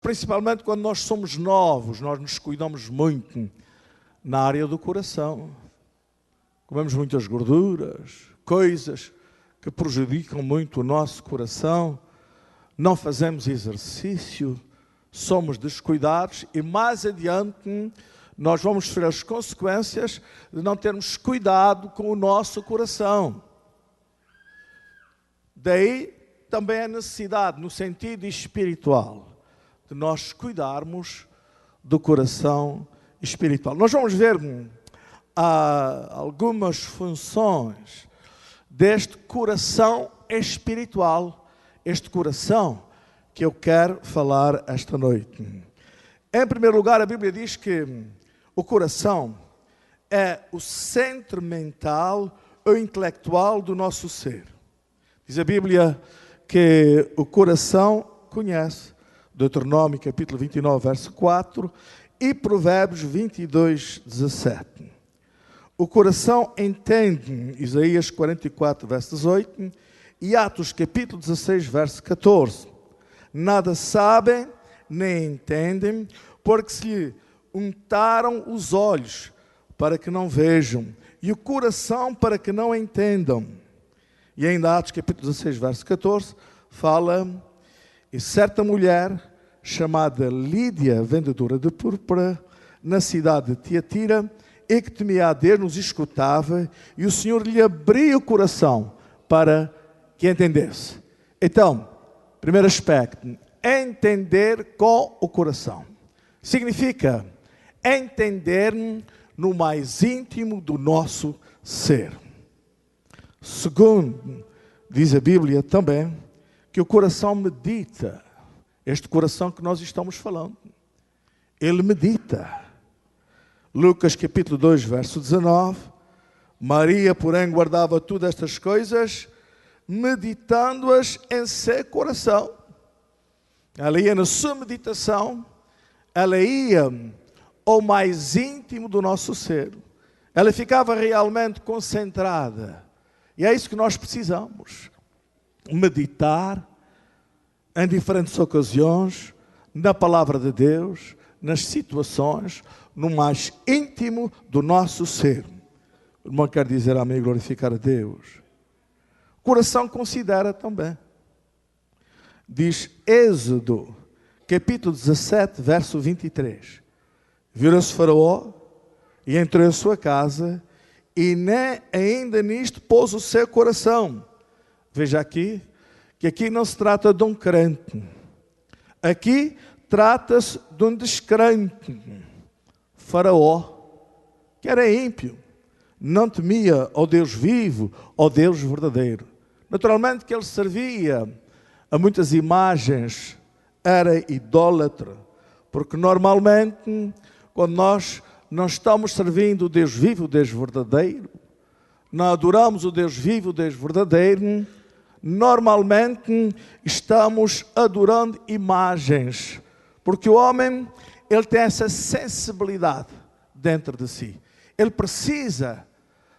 principalmente quando nós somos novos, nós nos cuidamos muito na área do coração. Comemos muitas gorduras, coisas que prejudicam muito o nosso coração, não fazemos exercício, somos descuidados e mais adiante nós vamos sofrer as consequências de não termos cuidado com o nosso coração. Daí também a necessidade, no sentido espiritual, de nós cuidarmos do coração espiritual. Nós vamos ver algumas funções deste coração espiritual, este coração que eu quero falar esta noite. Em primeiro lugar, a Bíblia diz que o coração é o centro mental ou intelectual do nosso ser. Diz a Bíblia que o coração conhece, Deuteronômio capítulo 29, verso 4, e Provérbios 22, 17. O coração entende, Isaías 44, verso 18, e Atos capítulo 16, verso 14. Nada sabem, nem entendem, porque se lhe untaram os olhos para que não vejam, e o coração para que não entendam. E ainda Atos capítulo 16, verso 14, fala, e certa mulher, chamada Lídia, vendedora de púrpura, na cidade de Tiatira, e que temia a Deus, nos escutava, e o Senhor lhe abria o coração para que entendesse. Então, primeiro aspecto, entender com o coração. Significa entender no mais íntimo do nosso ser. Segundo, diz a Bíblia também, que o coração medita. Este coração que nós estamos falando, ele medita. Lucas capítulo 2, verso 19, Maria, porém, guardava todas estas coisas, meditando-as em seu coração. Ela ia na sua meditação, ela ia ao mais íntimo do nosso ser. Ela ficava realmente concentrada. E é isso que nós precisamos. Meditar em diferentes ocasiões, na palavra de Deus, nas situações, no mais íntimo do nosso ser. O irmão quer dizer amém, glorificar a Deus. O coração considera também. Diz Êxodo, capítulo 17, verso 23. Virou-se Faraó e entrou em sua casa e nem ainda nisto pôs o seu coração. Veja aqui, que aqui não se trata de um crente. Aqui trata-se de um descrente. Faraó, que era ímpio, não temia ao Deus vivo, ao Deus verdadeiro. Naturalmente que ele servia a muitas imagens, era idólatra, porque normalmente, quando nós não estamos servindo o Deus vivo, o Deus verdadeiro, não adoramos o Deus vivo, o Deus verdadeiro, normalmente estamos adorando imagens, porque o homem, ele tem essa sensibilidade dentro de si. Ele precisa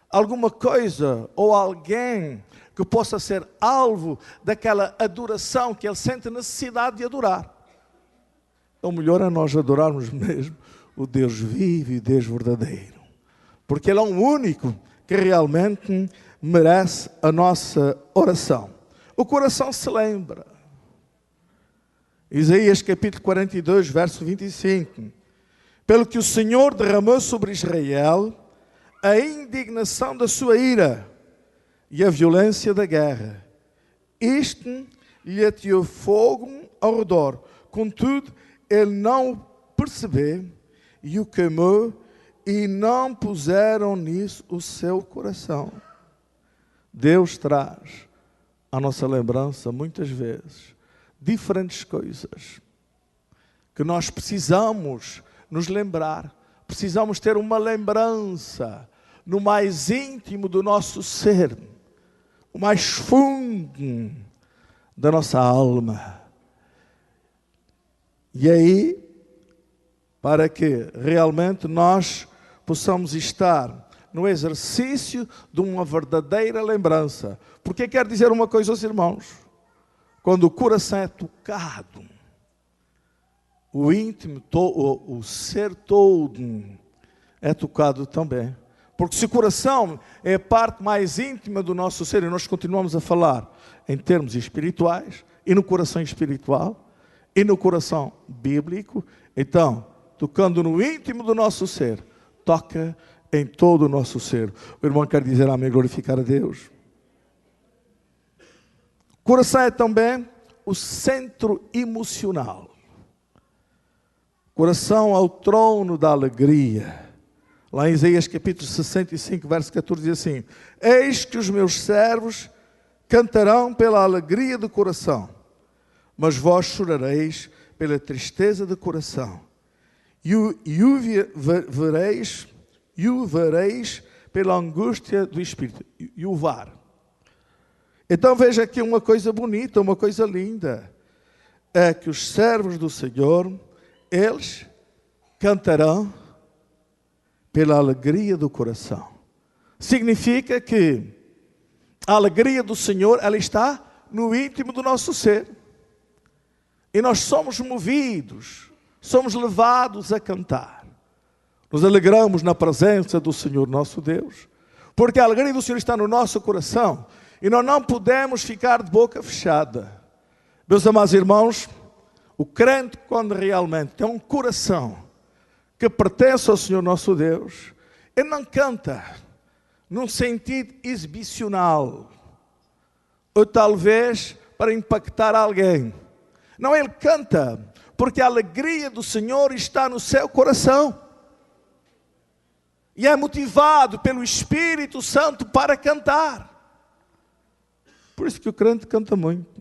alguma coisa ou alguém que possa ser alvo daquela adoração que ele sente necessidade de adorar. Então melhor é nós adorarmos mesmo o Deus vivo e Deus verdadeiro, porque ele é o único que realmente merece a nossa oração. O coração se lembra. Isaías capítulo 42, verso 25. Pelo que o Senhor derramou sobre Israel a indignação da sua ira e a violência da guerra. Isto lhe ateou fogo ao redor. Contudo, ele não percebeu e o queimou e não puseram nisso o seu coração. Deus traz à nossa lembrança, muitas vezes, diferentes coisas que nós precisamos nos lembrar. Precisamos ter uma lembrança no mais íntimo do nosso ser, o mais fundo da nossa alma. E aí, para que realmente nós possamos estar no exercício de uma verdadeira lembrança. Porque quero dizer uma coisa aos irmãos. Quando o coração é tocado, o íntimo, o ser todo é tocado também. Porque se o coração é a parte mais íntima do nosso ser, e nós continuamos a falar em termos espirituais, e no coração espiritual, e no coração bíblico, então, tocando no íntimo do nosso ser, toca em todo o nosso ser. O irmão quer dizer amém, glorificar a Deus. O coração é também o centro emocional. Coração ao trono da alegria. Lá em Isaías capítulo 65, verso 14, diz assim: eis que os meus servos cantarão pela alegria do coração, mas vós chorareis pela tristeza do coração, e o vereis pela angústia do espírito. E o var. Então veja aqui uma coisa bonita, uma coisa linda. É que os servos do Senhor, eles cantarão pela alegria do coração. Significa que a alegria do Senhor, ela está no íntimo do nosso ser. E nós somos movidos, somos levados a cantar. Nos alegramos na presença do Senhor nosso Deus, porque a alegria do Senhor está no nosso coração, e nós não podemos ficar de boca fechada. Meus amados irmãos, o crente, quando realmente tem um coração que pertence ao Senhor nosso Deus, ele não canta num sentido exibicional, ou talvez para impactar alguém. Não, ele canta porque a alegria do Senhor está no seu coração. E é motivado pelo Espírito Santo para cantar. Por isso que o crente canta muito.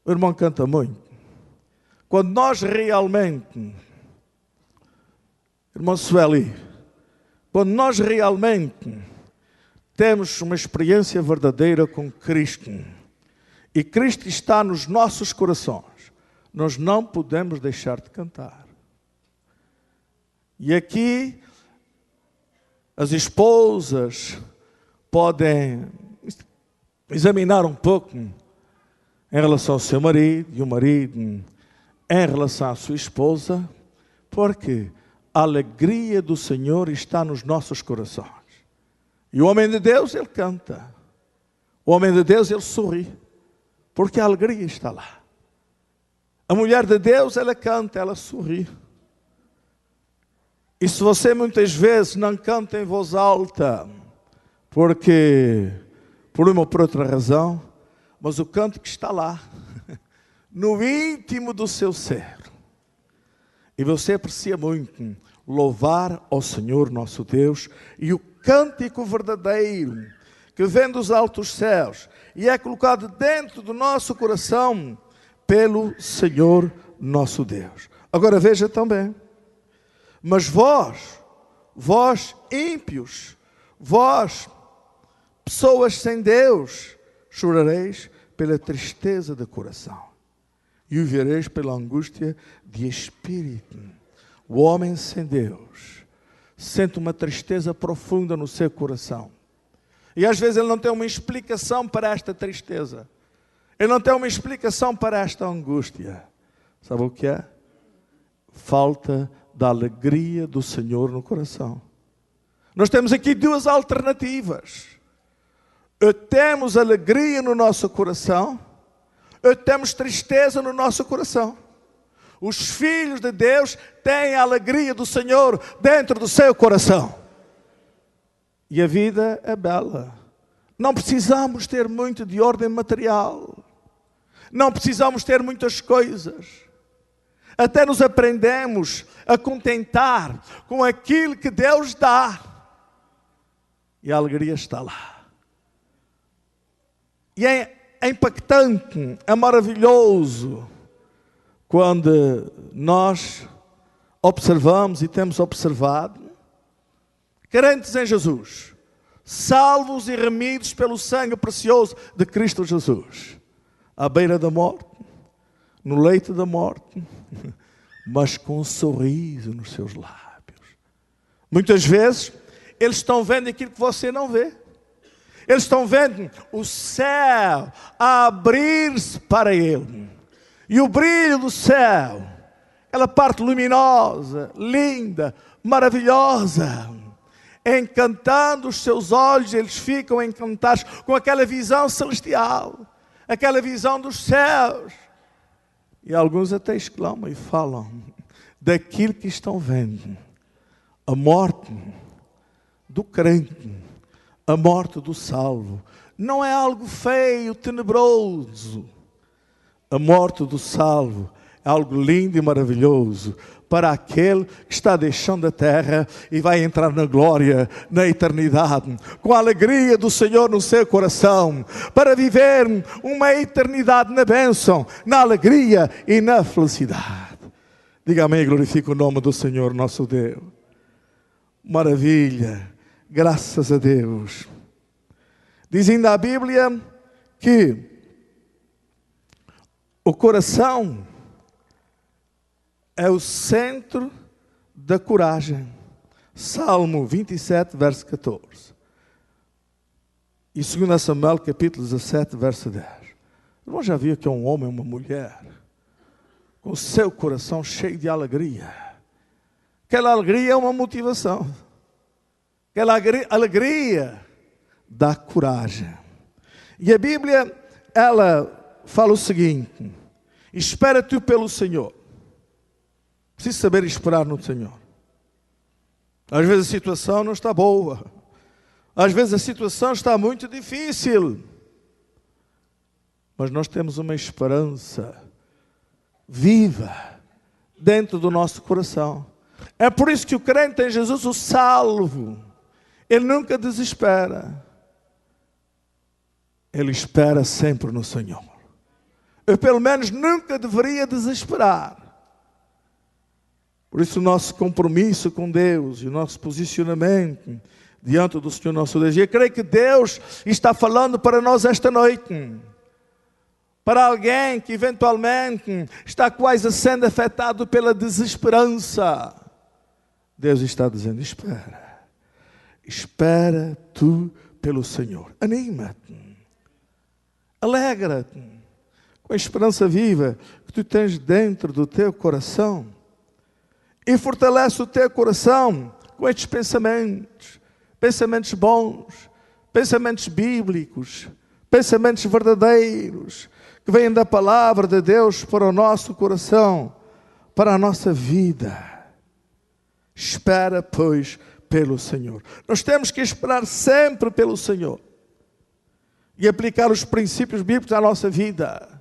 O irmão canta muito. Quando nós realmente, irmão Sueli, quando nós realmente temos uma experiência verdadeira com Cristo, e Cristo está nos nossos corações, nós não podemos deixar de cantar. E aqui as esposas podem examinar um pouco em relação ao seu marido, e o marido em relação à sua esposa, porque a alegria do Senhor está nos nossos corações. E o homem de Deus, ele canta. O homem de Deus, ele sorri, porque a alegria está lá. A mulher de Deus, ela canta, ela sorri. E se você muitas vezes não canta em voz alta, porque por uma ou por outra razão, mas o canto que está lá, no íntimo do seu ser, e você aprecia muito louvar ao Senhor nosso Deus, e o cântico verdadeiro, que vem dos altos céus, e é colocado dentro do nosso coração, pelo Senhor nosso Deus. Agora veja também, mas vós ímpios, vós, pessoas sem Deus, chorareis pela tristeza do coração, e o vereis pela angústia de espírito. O homem sem Deus sente uma tristeza profunda no seu coração, e às vezes ele não tem uma explicação para esta tristeza, ele não tem uma explicação para esta angústia. Sabe o que é? Falta da alegria do Senhor no coração. Nós temos aqui duas alternativas: ou temos alegria no nosso coração, ou temos tristeza no nosso coração. Os filhos de Deus têm a alegria do Senhor dentro do seu coração. E a vida é bela. Não precisamos ter muito de ordem material. Não precisamos ter muitas coisas. Até nos aprendemos a contentar com aquilo que Deus dá. E a alegria está lá. E é impactante, é maravilhoso quando nós observamos e temos observado crentes em Jesus, salvos e remidos pelo sangue precioso de Cristo Jesus, à beira da morte, no leito da morte, mas com um sorriso nos seus lábios. Muitas vezes eles estão vendo aquilo que você não vê. Eles estão vendo o céu a abrir-se para ele. E o brilho do céu, aquela parte luminosa, linda, maravilhosa, encantando os seus olhos, eles ficam encantados com aquela visão celestial, aquela visão dos céus. E alguns até exclamam e falam daquilo que estão vendo, a morte do crente, a morte do salvo. Não é algo feio, tenebroso. A morte do salvo é algo lindo e maravilhoso para aquele que está deixando a terra e vai entrar na glória, na eternidade, com a alegria do Senhor no seu coração, para viver uma eternidade na bênção, na alegria e na felicidade. Diga amém, glorifica o nome do Senhor nosso Deus. Maravilha, graças a Deus. Diz ainda a Bíblia que o coração é o centro da coragem. Salmo 27, verso 14. E 2 Samuel, capítulo 17, verso 10. Irmão, já viu que é um homem e uma mulher com o seu coração cheio de alegria. Aquela alegria é uma motivação. Aquela alegria dá coragem. E a Bíblia, ela fala o seguinte: espera tu pelo Senhor. Preciso saber esperar no Senhor. Às vezes a situação não está boa. Às vezes a situação está muito difícil. Mas nós temos uma esperança viva dentro do nosso coração. É por isso que o crente em Jesus, o salvo, ele nunca desespera. Ele espera sempre no Senhor. Eu pelo menos nunca deveria desesperar. Por isso o nosso compromisso com Deus e o nosso posicionamento diante do Senhor nosso Deus. E eu creio que Deus está falando para nós esta noite. Para alguém que eventualmente está quase sendo afetado pela desesperança. Deus está dizendo: espera. Espera tu pelo Senhor. Anima-te. Alegra-te com a esperança viva que tu tens dentro do teu coração. E fortalece o teu coração com estes pensamentos. Pensamentos bons, pensamentos bíblicos, pensamentos verdadeiros, que vêm da palavra de Deus para o nosso coração, para a nossa vida. Espera, pois, pelo Senhor. Nós temos que esperar sempre pelo Senhor e aplicar os princípios bíblicos à nossa vida.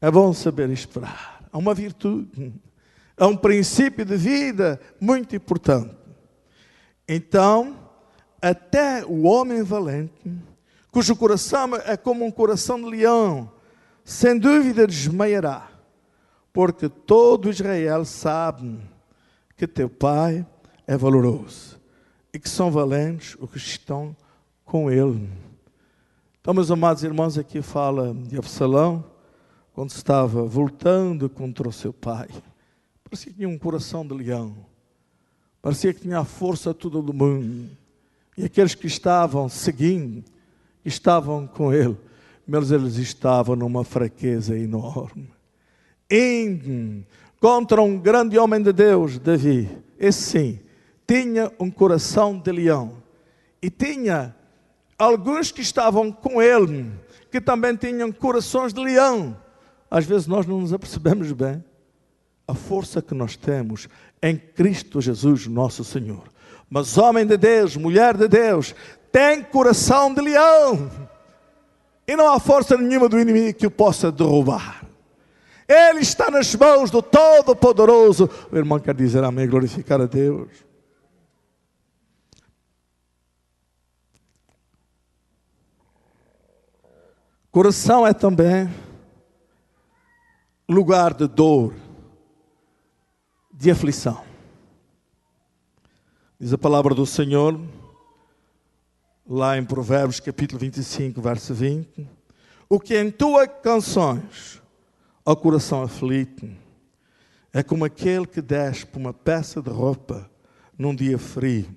É bom saber esperar. Há uma virtude, há um princípio de vida muito importante. Então, até o homem valente, cujo coração é como um coração de leão, sem dúvida desmaiará, porque todo Israel sabe que teu pai é valoroso e que são valentes os que estão com ele. Então, meus amados irmãos, aqui fala de Absalão, quando estava voltando contra o seu pai. Parecia que tinha um coração de leão. Parecia que tinha a força toda do mundo. E aqueles que estavam seguindo, estavam com ele, mas eles estavam numa fraqueza enorme. Indo contra um grande homem de Deus, Davi. Esse sim, tinha um coração de leão. E tinha alguns que estavam com ele, que também tinham corações de leão. Às vezes nós não nos apercebemos bem a força que nós temos em Cristo Jesus, nosso Senhor. Mas homem de Deus, mulher de Deus, tem coração de leão. E não há força nenhuma do inimigo que o possa derrubar. Ele está nas mãos do Todo-Poderoso. O irmão quer dizer amém, glorificar a Deus. Coração é também lugar de dor, de aflição. Diz a palavra do Senhor, lá em Provérbios capítulo 25, verso 20. O que entoa canções ao coração aflito é como aquele que despe uma peça de roupa num dia frio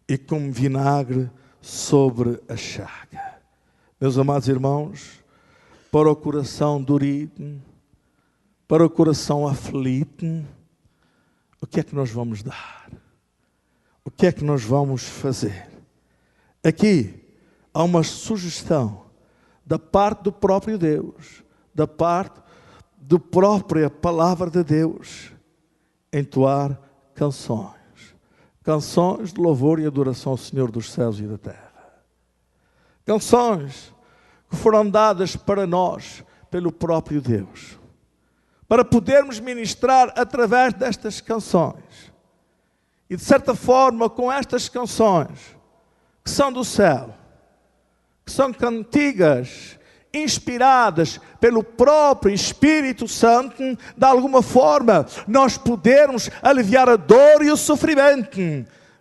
e como vinagre sobre a chaga. Meus amados irmãos, para o coração dorido, para o coração aflito, o que é que nós vamos dar? O que é que nós vamos fazer? Aqui há uma sugestão da parte do próprio Deus, da parte da própria palavra de Deus, entoar canções. Canções de louvor e adoração ao Senhor dos céus e da terra. Canções que foram dadas para nós pelo próprio Deus, para podermos ministrar através destas canções. E de certa forma, com estas canções, que são do céu, que são cantigas inspiradas pelo próprio Espírito Santo, de alguma forma, nós podermos aliviar a dor e o sofrimento.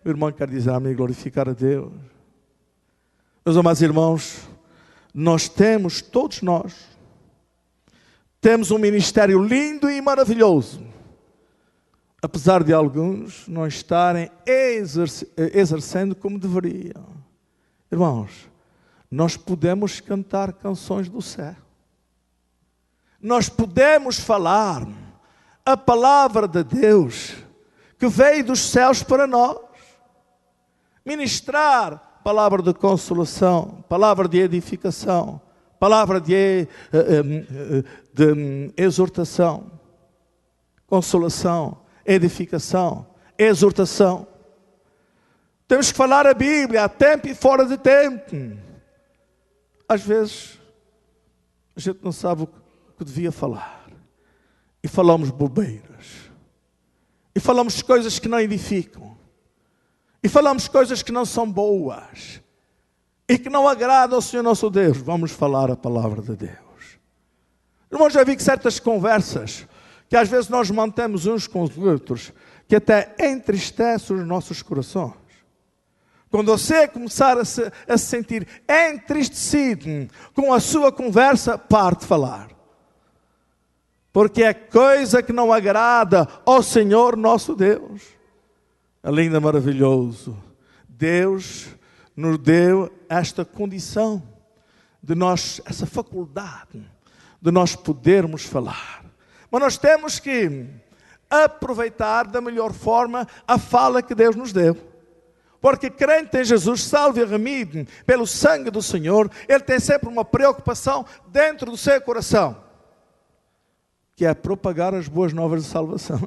O irmão quer dizer amém, glorificar a Deus. Meus amados irmãos, todos nós, temos um ministério lindo e maravilhoso, apesar de alguns não estarem exercendo como deveriam. Irmãos, nós podemos cantar canções do céu. Nós podemos falar a palavra de Deus que veio dos céus para nós. Ministrar palavra de consolação, palavra de edificação, palavra de exortação, consolação, edificação, exortação. Temos que falar a Bíblia a tempo e fora de tempo. Às vezes, a gente não sabe o que devia falar. E falamos bobeiras. E falamos coisas que não edificam. E falamos coisas que não são boas. E que não agradam ao Senhor nosso Deus. Vamos falar a palavra de Deus. Irmãos, já vi que certas conversas, que às vezes nós mantemos uns com os outros, que até entristecem os nossos corações. Quando você começar a se sentir entristecido com a sua conversa, pare de falar. Porque é coisa que não agrada ao Senhor nosso Deus. É lindo e maravilhoso. Deus nos deu esta condição, de nós, essa faculdade, de nós podermos falar. Mas nós temos que aproveitar da melhor forma a fala que Deus nos deu. Porque crente em Jesus, salvo e remido pelo sangue do Senhor, ele tem sempre uma preocupação dentro do seu coração, que é propagar as boas novas de salvação.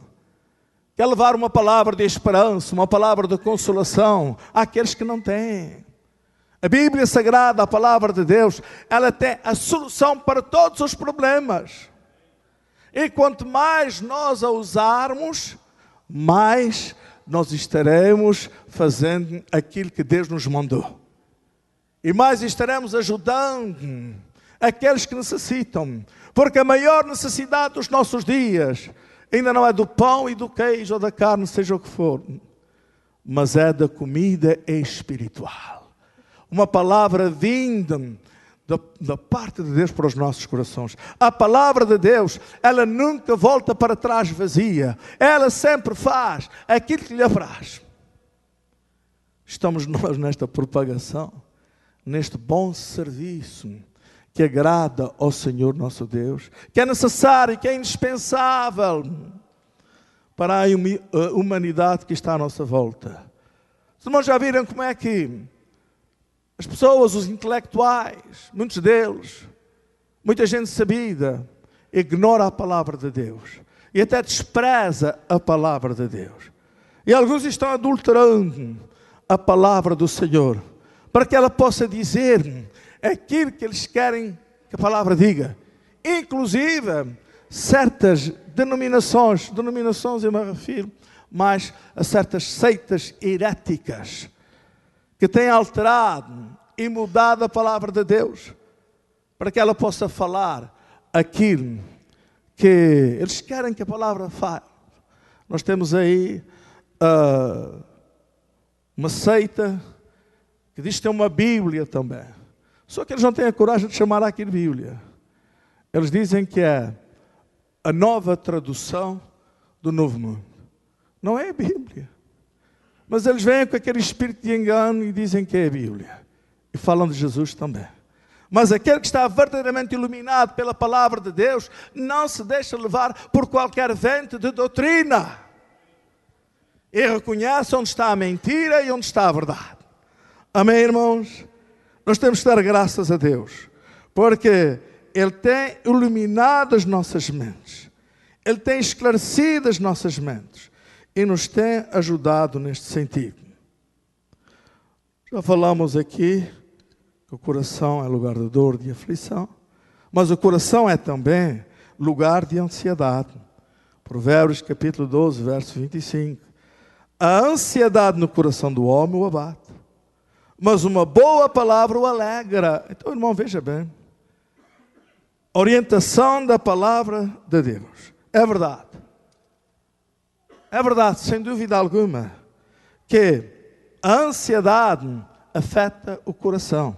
Que é levar uma palavra de esperança, uma palavra de consolação àqueles que não têm. A Bíblia Sagrada, a palavra de Deus, ela tem a solução para todos os problemas. E quanto mais nós a usarmos, mais nós estaremos fazendo aquilo que Deus nos mandou. E mais estaremos ajudando aqueles que necessitam. Porque a maior necessidade dos nossos dias ainda não é do pão e do queijo ou da carne, seja o que for, mas é da comida espiritual. Uma palavra vinda da parte de Deus para os nossos corações. A palavra de Deus, ela nunca volta para trás vazia. Ela sempre faz aquilo que lhe apraz. Estamos nós nesta propagação, neste bom serviço que agrada ao Senhor nosso Deus, que é necessário, que é indispensável para a humanidade que está à nossa volta. Os irmãos já viram como é que as pessoas, os intelectuais, muitos deles, muita gente sabida, ignora a palavra de Deus e até despreza a palavra de Deus. E alguns estão adulterando a palavra do Senhor para que ela possa dizer aquilo que eles querem que a palavra diga. Inclusive, certas denominações eu me refiro mais a certas seitas heréticas, que têm alterado e mudado a palavra de Deus, para que ela possa falar aquilo que eles querem que a palavra fale. Nós temos aí uma seita que diz que tem uma Bíblia também. Só que eles não têm a coragem de chamar aquilo Bíblia. Eles dizem que é a nova tradução do Novo Mundo. Não é a Bíblia. Mas eles vêm com aquele espírito de engano e dizem que é a Bíblia. E falam de Jesus também. Mas aquele que está verdadeiramente iluminado pela palavra de Deus não se deixa levar por qualquer vento de doutrina. E reconhece onde está a mentira e onde está a verdade. Amém, irmãos? Nós temos que dar graças a Deus, porque Ele tem iluminado as nossas mentes. Ele tem esclarecido as nossas mentes e nos tem ajudado neste sentido. Já falamos aqui que o coração é lugar de dor, de aflição, mas o coração é também lugar de ansiedade. Provérbios capítulo 12, verso 25. A ansiedade no coração do homem o abate, mas uma boa palavra o alegra. Então, irmão, veja bem. Orientação da palavra de Deus. É verdade. É verdade, sem dúvida alguma, que a ansiedade afeta o coração.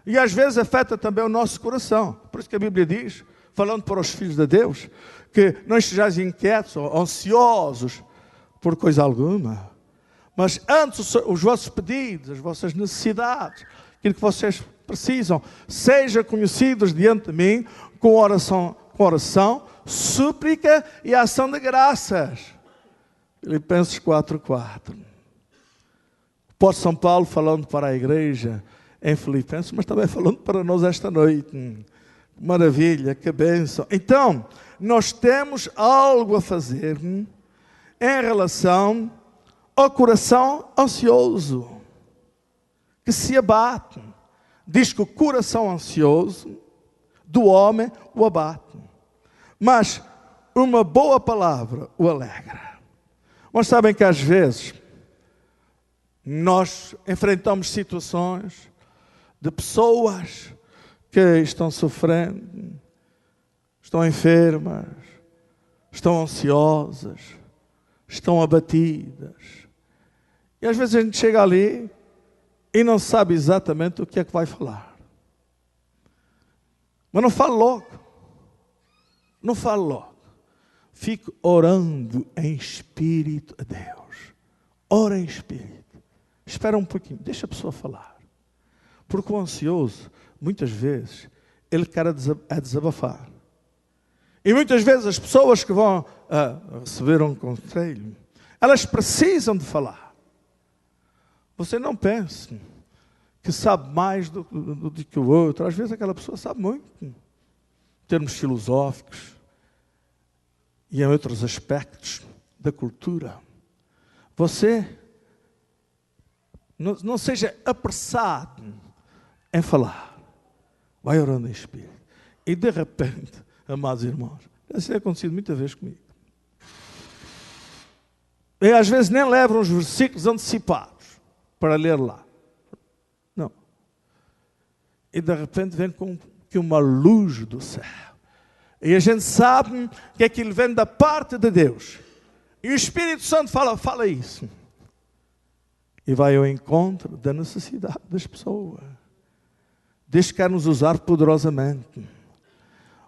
E às vezes afeta também o nosso coração. Por isso que a Bíblia diz, falando para os filhos de Deus, que não estejais inquietos ou ansiosos por coisa alguma. Mas antes os vossos pedidos, as vossas necessidades, aquilo que vocês precisam, sejam conhecidos diante de mim com oração, súplica e ação de graças. Filipenses 4:4. O apóstolo São Paulo falando para a igreja em Filipenses, mas também falando para nós esta noite. Maravilha, que bênção. Então, nós temos algo a fazer em relação ao coração ansioso, que se abate. Diz que o coração ansioso do homem o abate, mas uma boa palavra o alegra. Mas sabem que às vezes nós enfrentamos situações de pessoas que estão sofrendo, estão enfermas, estão ansiosas, estão abatidas. E às vezes a gente chega ali e não sabe exatamente o que é que vai falar. Mas não fale logo. Não fale logo. Fique orando em espírito a Deus. Ora em espírito. Espera um pouquinho, deixa a pessoa falar. Porque o ansioso, muitas vezes, ele quer desabafar. E muitas vezes as pessoas que vão receber um conselho, elas precisam de falar. Você não pense que sabe mais do que o outro. Às vezes aquela pessoa sabe muito, em termos filosóficos e em outros aspectos da cultura. Você não seja apressado em falar. Vai orando em espírito. E de repente, amados irmãos, isso tem acontecido muitas vezes comigo. E às vezes nem levam os versículos antecipados para ler lá. Não. E de repente vem com que uma luz do céu. E a gente sabe que aquilo vem da parte de Deus. E o Espírito Santo fala isso. E vai ao encontro da necessidade das pessoas. Deus quer nos usar poderosamente.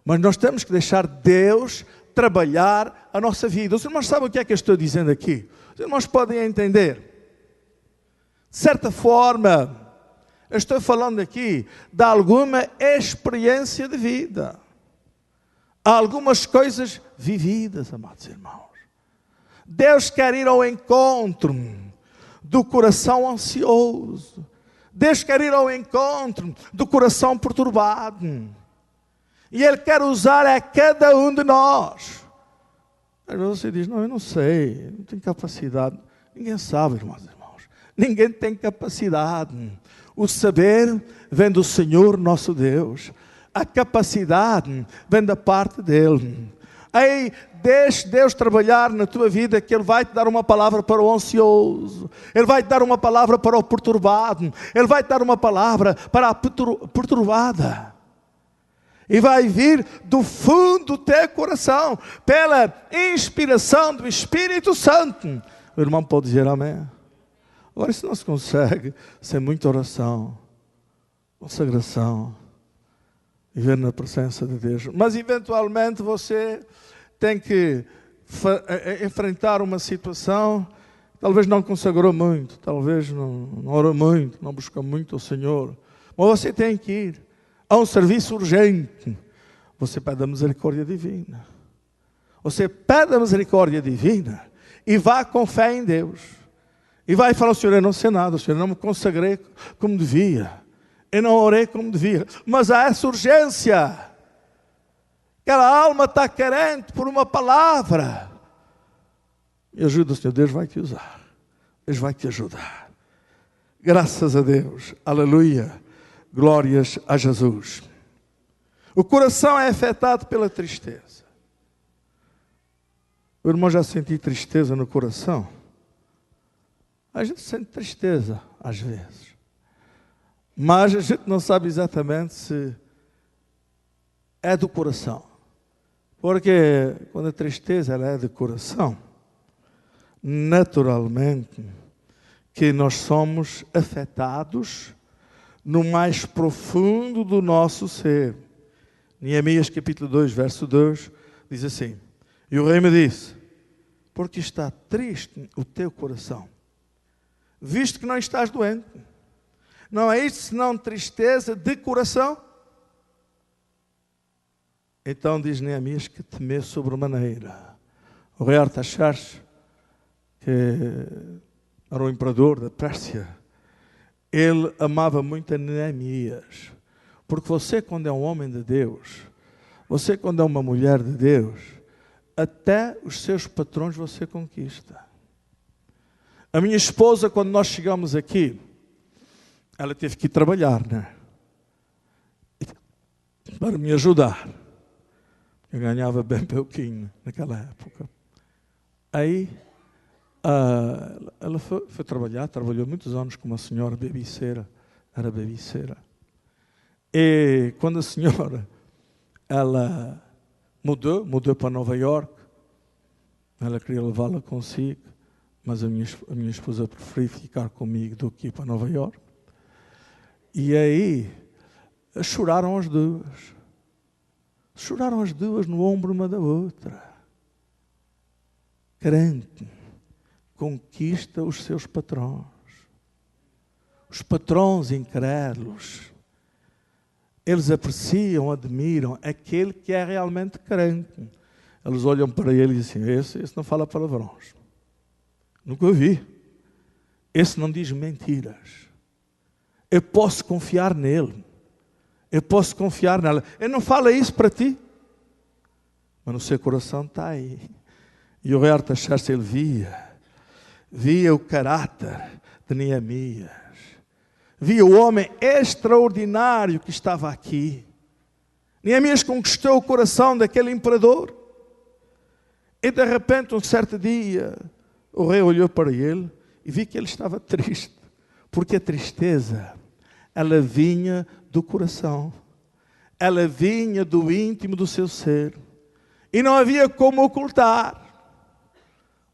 Mas nós temos que deixar Deus trabalhar a nossa vida. Os irmãos sabem o que é que eu estou dizendo aqui? Os irmãos podem entender. De certa forma, eu estou falando aqui de alguma experiência de vida. Há algumas coisas vividas, amados irmãos. Deus quer ir ao encontro do coração ansioso. Deus quer ir ao encontro do coração perturbado. E Ele quer usar a cada um de nós. Às vezes você diz, não, eu não sei, não tenho capacidade. Ninguém sabe, irmãos. Ninguém tem capacidade. O saber vem do Senhor nosso Deus. A capacidade vem da parte dEle. Aí, deixe Deus trabalhar na tua vida, que Ele vai te dar uma palavra para o ansioso. Ele vai te dar uma palavra para o perturbado. Ele vai te dar uma palavra para a perturbada. E vai vir do fundo do teu coração, pela inspiração do Espírito Santo. O irmão pode dizer amém. Agora isso não se consegue sem muita oração, consagração, viver na presença de Deus. Mas eventualmente você tem que enfrentar uma situação, talvez não consagrou muito, talvez não orou muito, não buscou muito o Senhor. Mas você tem que ir há um serviço urgente, você pede a misericórdia divina. Você pede a misericórdia divina e vá com fé em Deus. E vai falar: Senhor, eu não sei nada, Senhor, eu não me consagrei como devia. Eu não orei como devia. Mas há essa urgência. Aquela alma está carente por uma palavra. Me ajuda, Senhor, Deus vai te usar. Deus vai te ajudar. Graças a Deus. Aleluia. Glórias a Jesus. O coração é afetado pela tristeza. O irmão já sentiu tristeza no coração? A gente sente tristeza às vezes. Mas a gente não sabe exatamente se é do coração. Porque quando a tristeza ela é do coração, naturalmente que nós somos afetados no mais profundo do nosso ser. Neemias capítulo 2, verso 2, diz assim: e o rei me disse: porque está triste o teu coração, visto que não estás doente. Não é isto senão tristeza de coração? Então diz Neemias que temeu sobremaneira. O rei Artaxerxes, que era o imperador da Pérsia, ele amava muito a Neemias. Porque você, quando é um homem de Deus, você, quando é uma mulher de Deus, até os seus patrões você conquista. A minha esposa, quando nós chegamos aqui, ela teve que ir trabalhar, né? Para me ajudar. Eu ganhava bem pouquinho naquela época. Aí, ela foi trabalhar, trabalhou muitos anos com uma senhora babyceira, era babyceira. E quando a senhora, ela mudou para Nova York, ela queria levá-la consigo, mas a minha esposa preferiu ficar comigo do que ir para Nova York. E aí, choraram as duas. Choraram as duas no ombro uma da outra. Crente conquista os seus patrões. Os patrões incrédulos, eles apreciam, admiram aquele que é realmente crente. Eles olham para ele e dizem: esse não fala palavrões. Nunca ouvi. Esse não diz mentiras. Eu posso confiar nele. Eu posso confiar nela. Ele não fala isso para ti, mas no seu coração está aí. E o rei Artaxerxes, ele via o caráter de Neemias. Via o homem extraordinário que estava aqui. Neemias conquistou o coração daquele imperador. E de repente, um certo dia, o rei olhou para ele e viu que ele estava triste. Porque a tristeza, ela vinha do coração. Ela vinha do íntimo do seu ser. E não havia como ocultar.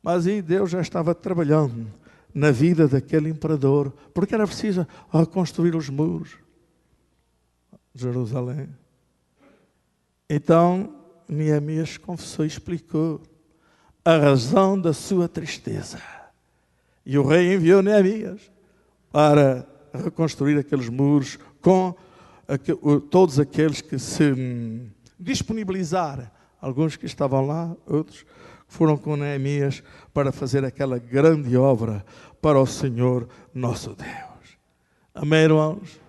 Mas aí Deus já estava trabalhando na vida daquele imperador. Porque era preciso reconstruir os muros de Jerusalém. Então, Neemias confessou e explicou a razão da sua tristeza. E o rei enviou Neemias para reconstruir aqueles muros com todos aqueles que se disponibilizaram. Alguns que estavam lá, outros foram com Neemias para fazer aquela grande obra para o Senhor nosso Deus. Amém, irmãos?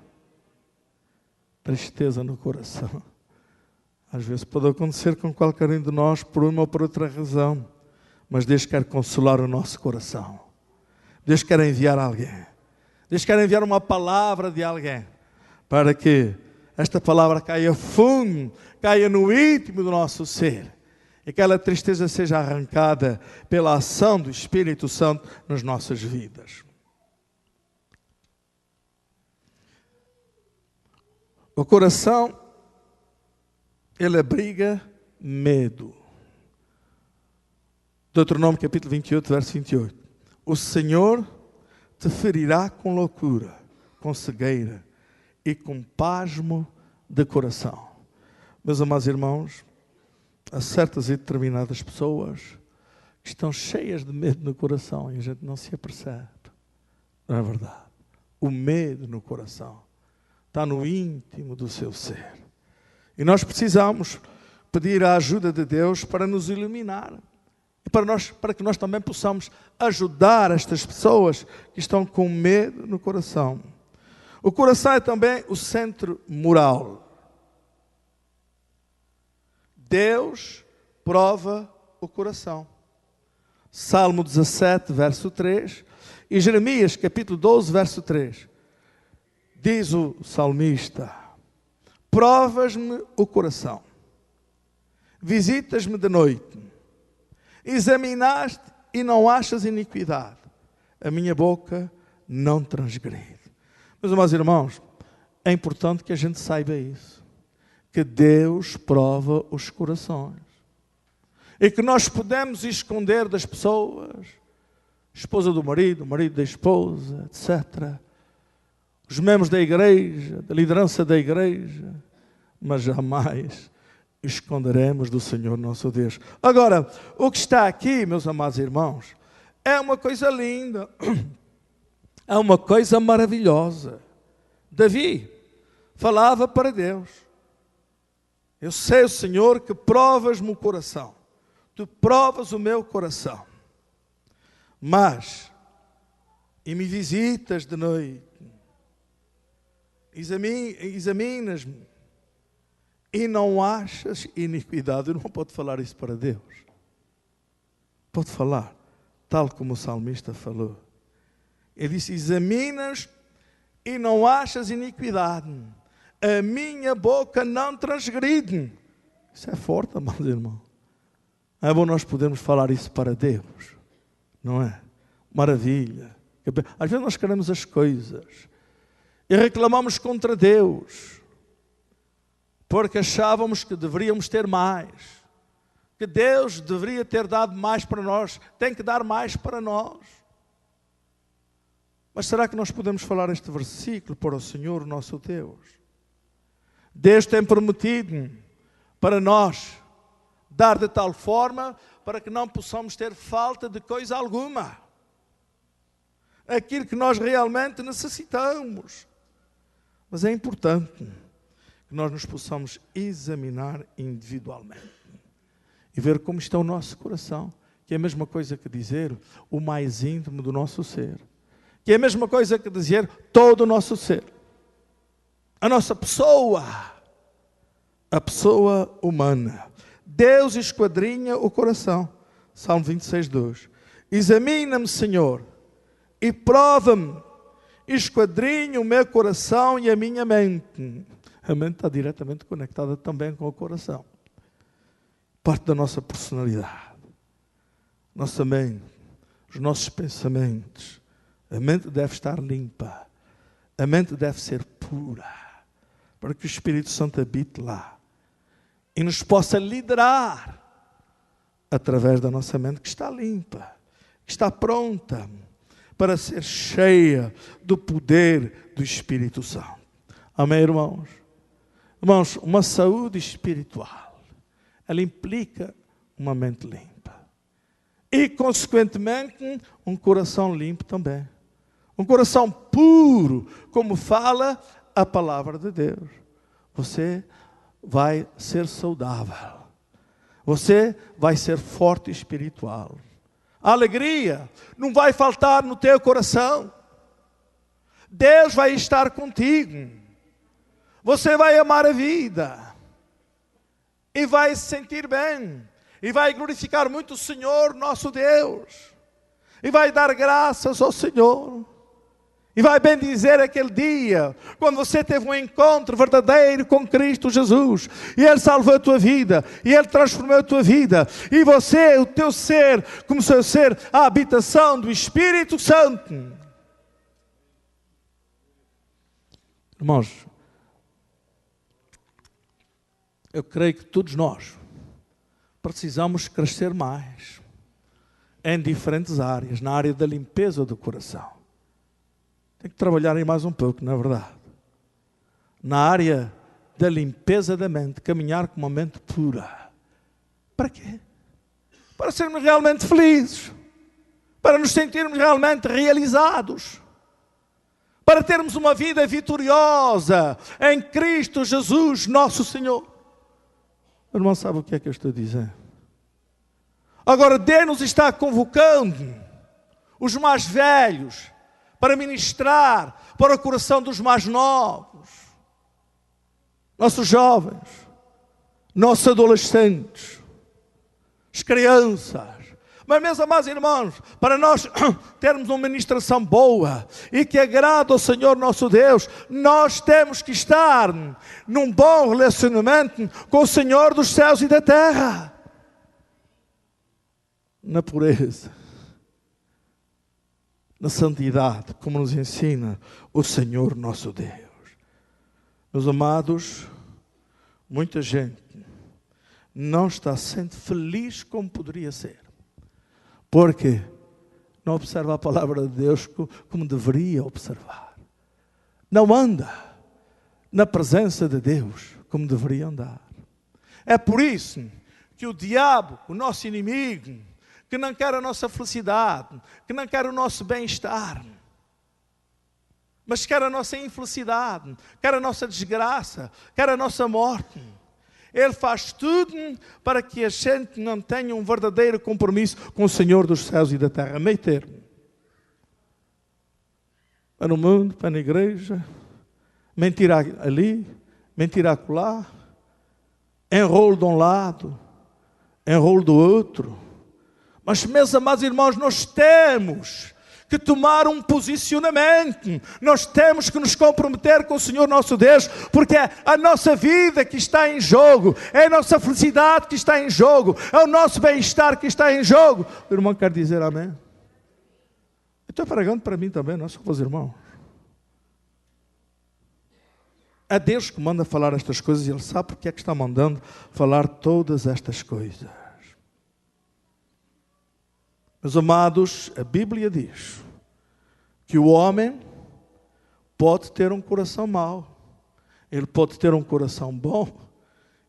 Tristeza no coração. Às vezes pode acontecer com qualquer um de nós por uma ou por outra razão. Mas Deus quer consolar o nosso coração. Deus quer enviar alguém. Deus quer enviar uma palavra de alguém, para que esta palavra caia fundo, caia no íntimo do nosso ser, e que aquela tristeza seja arrancada pela ação do Espírito Santo nas nossas vidas. O coração, ele abriga medo. Deuteronômio capítulo 28, verso 28. O Senhor te ferirá com loucura, com cegueira e com pasmo de coração. Meus amados irmãos, há certas e determinadas pessoas que estão cheias de medo no coração e a gente não se apercebe. Não é verdade? O medo no coração está no íntimo do seu ser. E nós precisamos pedir a ajuda de Deus para nos iluminar. E para que nós também possamos ajudar estas pessoas que estão com medo no coração. O coração é também o centro moral. Deus prova o coração. Salmo 17, verso 3. E Jeremias, capítulo 12, verso 3. Diz o salmista: provas-me o coração, visitas-me de noite, examinaste e não achas iniquidade, a minha boca não transgride. Meus irmãos, é importante que a gente saiba isso, que Deus prova os corações, e que nós podemos esconder das pessoas, esposa do marido, marido da esposa, etc., os membros da igreja, da liderança da igreja, mas jamais esconderemos do Senhor nosso Deus. Agora, o que está aqui, meus amados irmãos, é uma coisa linda, é uma coisa maravilhosa. Davi falava para Deus: eu sei, Senhor, que provas-me o coração, tu provas o meu coração, e me visitas de noite, examinas-me e não achas iniquidade. Eu não pode falar isso para Deus. Pode falar, tal como o salmista falou. Ele disse: examinas e não achas iniquidade, a minha boca não transgride. Isso é forte, amados irmãos. É bom nós podermos falar isso para Deus, não é? Maravilha. Às vezes nós queremos as coisas e reclamamos contra Deus, porque achávamos que deveríamos ter mais, que Deus deveria ter dado mais para nós, tem que dar mais para nós. Mas será que nós podemos falar este versículo para o Senhor nosso Deus? Deus tem prometido para nós dar de tal forma para que não possamos ter falta de coisa alguma. Aquilo que nós realmente necessitamos. Mas é importante que nós nos possamos examinar individualmente e ver como está o nosso coração, que é a mesma coisa que dizer o mais íntimo do nosso ser, que é a mesma coisa que dizer todo o nosso ser, a nossa pessoa, a pessoa humana. Deus esquadrinha o coração. Salmo 26, 2. Examina-me, Senhor, e prova-me, esquadrinha o meu coração e a minha mente. A mente está diretamente conectada também com o coração. Parte da nossa personalidade, nossa mente, os nossos pensamentos. A mente deve estar limpa. A mente deve ser pura, para que o Espírito Santo habite lá e nos possa liderar através da nossa mente que está limpa, que está pronta para ser cheia do poder do Espírito Santo. Amém, irmãos? Irmãos, uma saúde espiritual, ela implica uma mente limpa. E, consequentemente, um coração limpo também. Um coração puro, como fala a palavra de Deus. Você vai ser saudável. Você vai ser forte espiritual. A alegria não vai faltar no teu coração. Deus vai estar contigo. Você vai amar a vida. E vai se sentir bem. E vai glorificar muito o Senhor, nosso Deus. E vai dar graças ao Senhor. E vai bendizer aquele dia, quando você teve um encontro verdadeiro com Cristo Jesus. E Ele salvou a tua vida. E Ele transformou a tua vida. E você, o teu ser, começou a ser a habitação do Espírito Santo. Irmãos, eu creio que todos nós precisamos crescer mais em diferentes áreas, na área da limpeza do coração. Tem que trabalhar aí mais um pouco, não é verdade? Na área da limpeza da mente, caminhar com uma mente pura. Para quê? Para sermos realmente felizes, para nos sentirmos realmente realizados, para termos uma vida vitoriosa em Cristo Jesus, nosso Senhor. O irmão sabe o que é que eu estou a dizer? Agora Deus nos está convocando, os mais velhos, para ministrar para o coração dos mais novos, nossos jovens, nossos adolescentes, as crianças. Mas, meus amados irmãos, para nós termos uma ministração boa e que agrade ao Senhor nosso Deus, nós temos que estar num bom relacionamento com o Senhor dos céus e da terra. Na pureza, na santidade, como nos ensina o Senhor nosso Deus. Meus amados, muita gente não está sendo feliz como poderia ser, porque não observa a palavra de Deus como deveria observar. Não anda na presença de Deus como deveria andar. É por isso que o diabo, o nosso inimigo, que não quer a nossa felicidade, que não quer o nosso bem-estar, mas quer a nossa infelicidade, quer a nossa desgraça, quer a nossa morte. Ele faz tudo para que a gente não tenha um verdadeiro compromisso com o Senhor dos céus e da terra. Meio termo. Para o mundo, para a igreja, mentira ali, mentira acolá, enrolo de um lado, enrolo do outro. Mas, meus amados irmãos, nós temos que tomar um posicionamento. Nós temos que nos comprometer com o Senhor nosso Deus, porque é a nossa vida que está em jogo, é a nossa felicidade que está em jogo, é o nosso bem-estar que está em jogo. O irmão quer dizer amém? Eu estou pregando para mim também, não é só para os irmãos. É Deus que manda falar estas coisas e Ele sabe porque é que está mandando falar todas estas coisas. Meus amados, a Bíblia diz que o homem pode ter um coração mau, ele pode ter um coração bom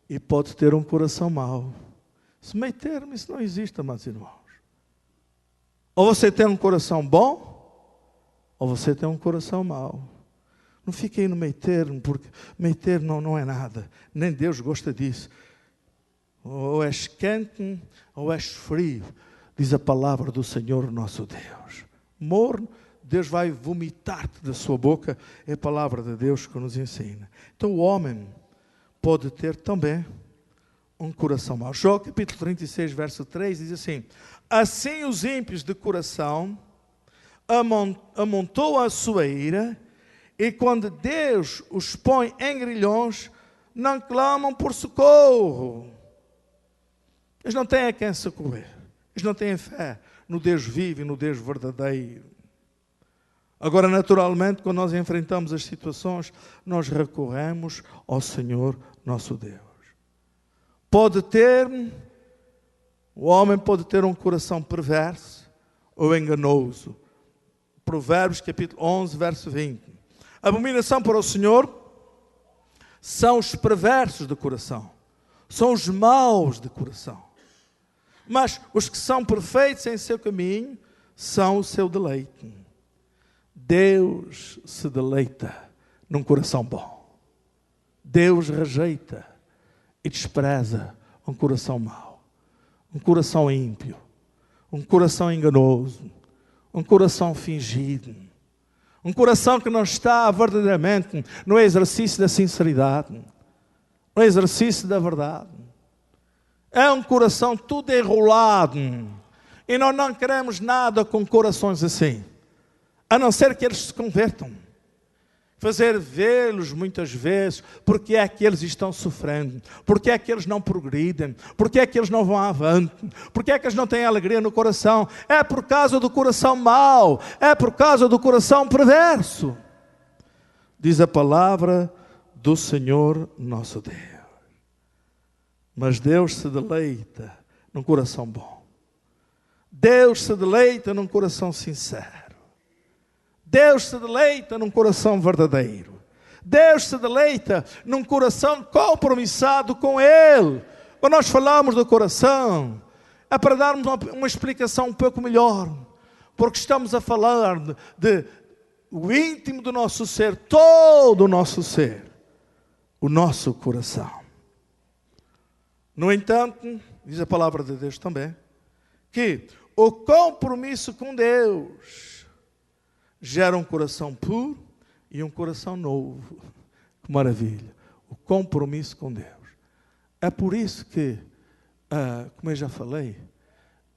e pode ter um coração mau. Esse meio termo, isso não existe, amados irmãos. Ou você tem um coração bom, ou você tem um coração mau. Não fique aí no meio termo, porque meio termo não é nada. Nem Deus gosta disso. Ou és quente, ou és frio. Diz a palavra do Senhor nosso Deus. Morno, Deus vai vomitar-te da sua boca. É a palavra de Deus que nos ensina. Então o homem pode ter também um coração mau. Jó capítulo 36, verso 3 diz assim: assim os ímpios de coração amontoam a sua ira, e quando Deus os põe em grilhões, não clamam por socorro. Eles não têm a quem socorrer. Eles não têm fé no Deus vivo e no Deus verdadeiro. Agora, naturalmente, quando nós enfrentamos as situações, nós recorremos ao Senhor nosso Deus. O homem pode ter um coração perverso ou enganoso. Provérbios capítulo 11, verso 20. Abominação para o Senhor são os perversos de coração, são os maus de coração. Mas os que são perfeitos em seu caminho são o seu deleite. Deus se deleita num coração bom. Deus rejeita e despreza um coração mau, um coração ímpio, um coração enganoso, um coração fingido, um coração que não está verdadeiramente no exercício da sinceridade, no exercício da verdade. É um coração tudo enrolado. E nós não queremos nada com corações assim, a não ser que eles se convertam. Fazer vê-los muitas vezes, porque é que eles estão sofrendo, porque é que eles não progridem, porque é que eles não vão avante, porque é que eles não têm alegria no coração. É por causa do coração mau, é por causa do coração perverso. Diz a palavra do Senhor nosso Deus. Mas Deus se deleita num coração bom. Deus se deleita num coração sincero. Deus se deleita num coração verdadeiro. Deus se deleita num coração compromissado com Ele. Quando nós falamos do coração, é para darmos uma explicação um pouco melhor. Porque estamos a falar de o íntimo do nosso ser, todo o nosso ser, o nosso coração. No entanto, diz a palavra de Deus também, que o compromisso com Deus gera um coração puro e um coração novo. Que maravilha! O compromisso com Deus. É por isso que, como eu já falei,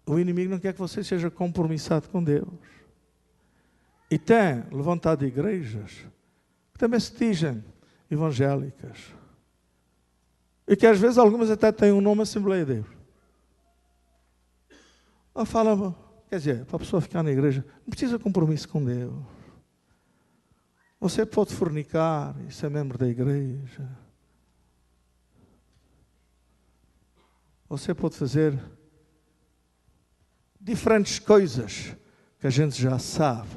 o inimigo não quer que você seja compromissado com Deus. E tem levantado igrejas que também se dizem evangélicas. E que às vezes algumas até têm um nome Assembleia de Deus. Ela fala, quer dizer, para a pessoa ficar na igreja, não precisa de compromisso com Deus. Você pode fornicar e ser membro da igreja. Você pode fazer diferentes coisas que a gente já sabe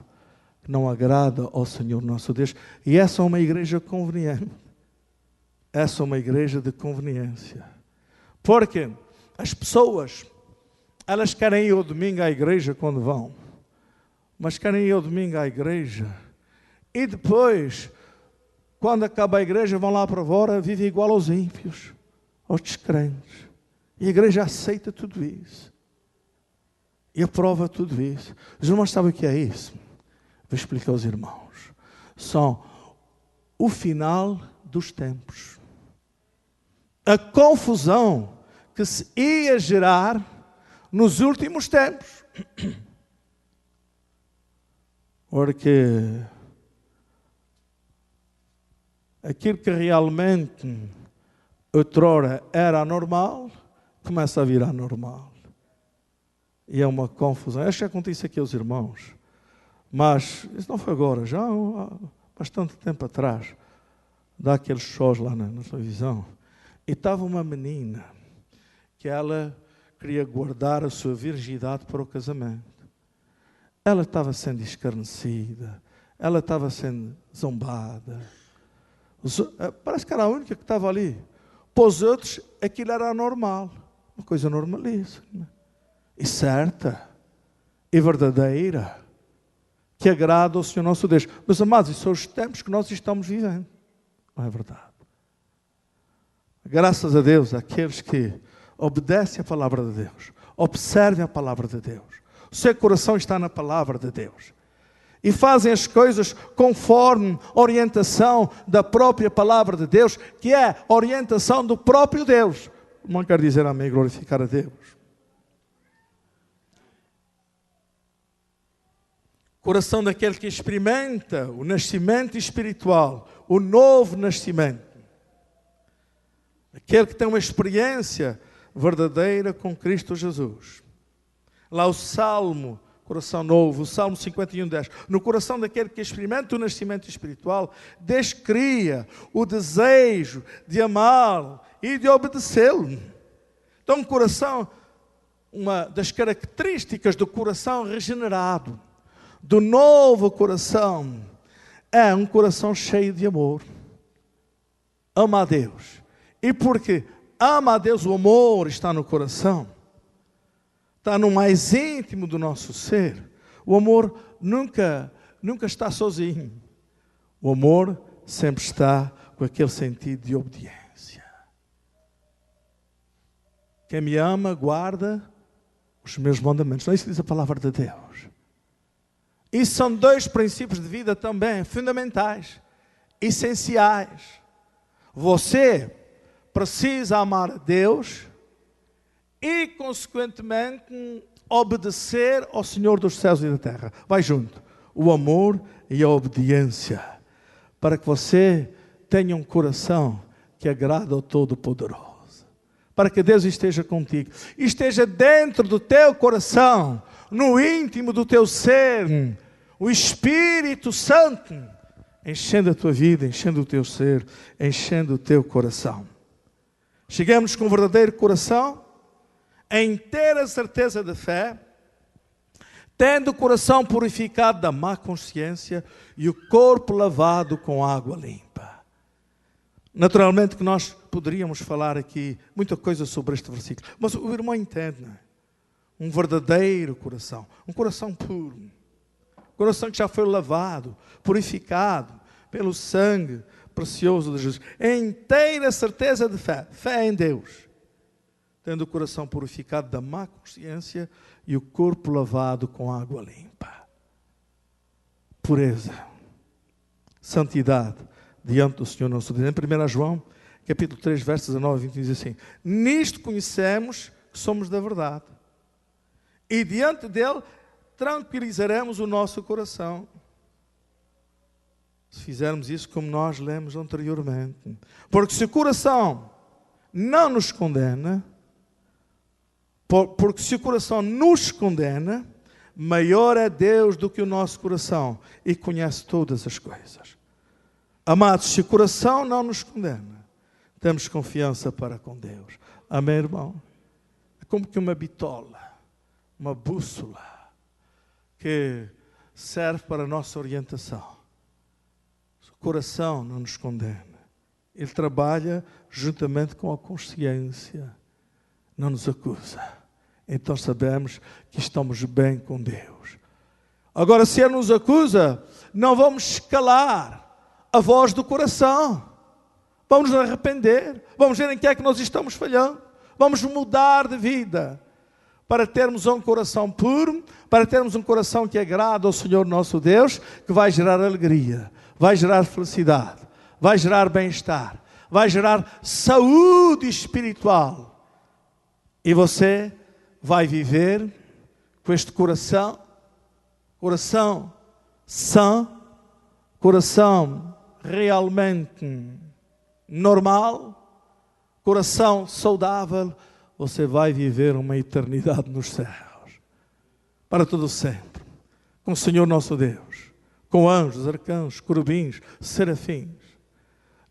que não agrada ao Senhor nosso Deus. E essa é uma igreja conveniente. Essa é uma igreja de conveniência. Porque as pessoas, elas querem ir ao domingo à igreja quando vão. Mas querem ir ao domingo à igreja. E depois, quando acaba a igreja, vão lá para fora, vivem igual aos ímpios, aos descrentes. E a igreja aceita tudo isso. E aprova tudo isso. Os irmãos sabem o que é isso? Vou explicar aos irmãos. São o final dos tempos. A confusão que se ia gerar nos últimos tempos. Porque aquilo que realmente outrora era anormal, começa a virar normal. E é uma confusão. Acho que acontece aqui aos irmãos. Mas isso não foi agora, já há bastante tempo atrás. Dá aqueles shows lá na televisão. E estava uma menina que ela queria guardar a sua virgindade para o casamento. Ela estava sendo escarnecida. Ela estava sendo zombada. Parece que era a única que estava ali. Para os outros, aquilo era normal. Uma coisa normalíssima. E certa. E verdadeira. Que agrada ao Senhor nosso Deus. Meus amados, esses são os tempos que nós estamos vivendo. Não é verdade? Graças a Deus, aqueles que obedecem à palavra de Deus, observem a palavra de Deus, o seu coração está na palavra de Deus e fazem as coisas conforme a orientação da própria palavra de Deus, que é a orientação do próprio Deus. Não quero dizer amém, glorificar a Deus. Coração daquele que experimenta o nascimento espiritual, o novo nascimento. Aquele que tem uma experiência verdadeira com Cristo Jesus. Lá o Salmo, coração novo, o Salmo 51:10. No coração daquele que experimenta o nascimento espiritual, descria o desejo de amá-lo e de obedecê-lo. Então, um coração, uma das características do coração regenerado, do novo coração, é um coração cheio de amor. Ama a Deus. E porque ama a Deus, o amor está no coração, está no mais íntimo do nosso ser. O amor nunca está sozinho. O amor sempre está com aquele sentido de obediência. Quem me ama, guarda os meus mandamentos. Não é isso que diz a palavra de Deus. E são dois princípios de vida também fundamentais, essenciais. Você precisa amar a Deus e, consequentemente, obedecer ao Senhor dos céus e da terra. Vai junto. O amor e a obediência. Para que você tenha um coração que agrada ao Todo-Poderoso. Para que Deus esteja contigo. Esteja dentro do teu coração, no íntimo do teu ser, o Espírito Santo, enchendo a tua vida, enchendo o teu ser, enchendo o teu coração. Chegamos com um verdadeiro coração, em inteira certeza de fé, tendo o coração purificado da má consciência e o corpo lavado com água limpa. Naturalmente que nós poderíamos falar aqui muita coisa sobre este versículo, mas o irmão entende, não é? Um verdadeiro coração, um coração puro, Coração que já foi lavado, purificado pelo sangue precioso de Jesus. É inteira certeza de fé. Fé em Deus. Tendo o coração purificado da má consciência e o corpo lavado com água limpa. Pureza. Santidade diante do Senhor nosso Deus. Em 1 João, capítulo 3, versos 19 e 20, diz assim: nisto conhecemos que somos da verdade. E diante dele tranquilizaremos o nosso coração. Se fizermos isso como nós lemos anteriormente. Porque se o coração não nos condena, porque se o coração nos condena, maior é Deus do que o nosso coração e conhece todas as coisas. Amados, se o coração não nos condena, temos confiança para com Deus. Amém, irmão? É como que uma bitola, uma bússola, que serve para a nossa orientação. Se o coração não nos condena, ele trabalha juntamente com a consciência, não nos acusa. Então sabemos que estamos bem com Deus. Agora, se ele nos acusa, não vamos calar a voz do coração. Vamos nos arrepender. Vamos ver em que é que nós estamos falhando. Vamos mudar de vida para termos um coração puro, para termos um coração que agrada ao Senhor nosso Deus, que vai gerar alegria, vai gerar felicidade, vai gerar bem-estar, vai gerar saúde espiritual. E você vai viver com este coração sã, coração realmente normal, coração saudável. Você vai viver uma eternidade nos céus, para todo sempre, com o Senhor nosso Deus, com anjos, arcanjos, querubins, serafins,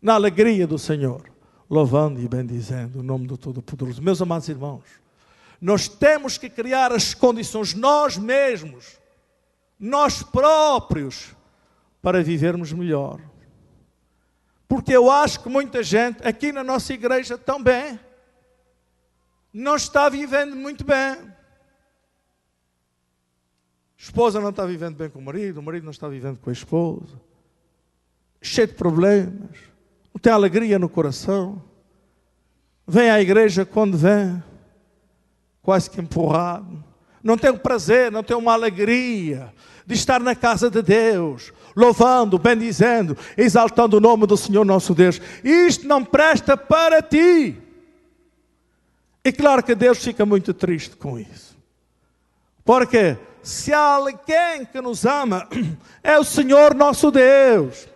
na alegria do Senhor, louvando e bendizendo o nome do Todo-Poderoso. Meus amados irmãos, nós temos que criar as condições, nós mesmos, nós próprios, para vivermos melhor. Porque eu acho que muita gente, aqui na nossa igreja também, não está vivendo muito bem. A esposa não está vivendo bem com o marido não está vivendo com a esposa. Cheio de problemas, não tem alegria no coração. Vem à igreja quando vem, quase que empurrado. Não tem um prazer, não tem uma alegria de estar na casa de Deus, louvando, bendizendo, exaltando o nome do Senhor nosso Deus. Isto não presta para ti. E claro que Deus fica muito triste com isso. Porque se há alguém que nos ama, é o Senhor nosso Deus.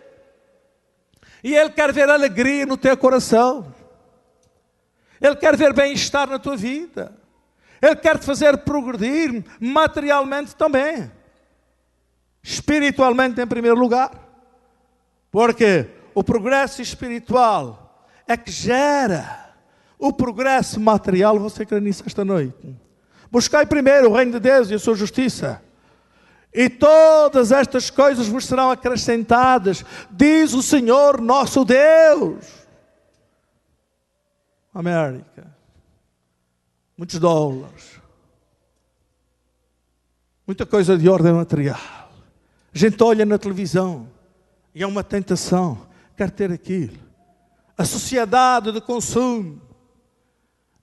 E Ele quer ver alegria no teu coração. Ele quer ver bem-estar na tua vida. Ele quer te fazer progredir materialmente também. Espiritualmente em primeiro lugar. Porque o progresso espiritual é que gera o progresso material. Você crê nisso esta noite? Buscai primeiro o reino de Deus e a sua justiça, e todas estas coisas vos serão acrescentadas, diz o Senhor nosso Deus. América. Muitos dólares, muita coisa de ordem material. A gente olha na televisão e é uma tentação, quer ter aquilo. A sociedade de consumo.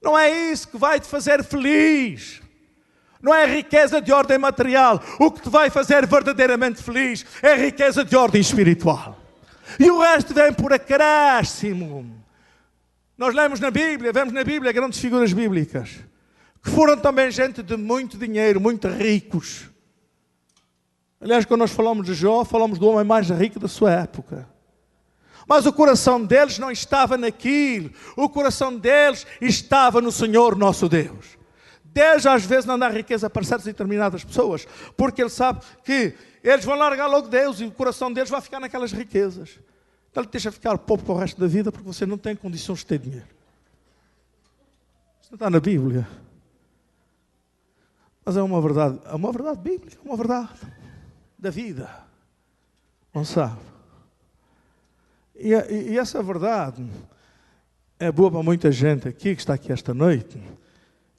Não é isso que vai te fazer feliz. Não é a riqueza de ordem material. O que te vai fazer verdadeiramente feliz é a riqueza de ordem espiritual. E o resto vem por acréscimo. Nós vemos na Bíblia grandes figuras bíblicas, que foram também gente de muito dinheiro, muito ricos. Aliás, quando nós falamos de Jó, falamos do homem mais rico da sua época. Mas o coração deles não estava naquilo. O coração deles estava no Senhor nosso Deus. Deus às vezes não dá riqueza para certas e determinadas pessoas, porque Ele sabe que eles vão largar logo Deus e o coração deles vai ficar naquelas riquezas. Então Ele deixa ficar pobre para o resto da vida, porque você não tem condições de ter dinheiro. Isso não está na Bíblia. Mas é uma verdade bíblica, uma verdade da vida. Não sabe? E essa verdade é boa para muita gente aqui, que está aqui esta noite.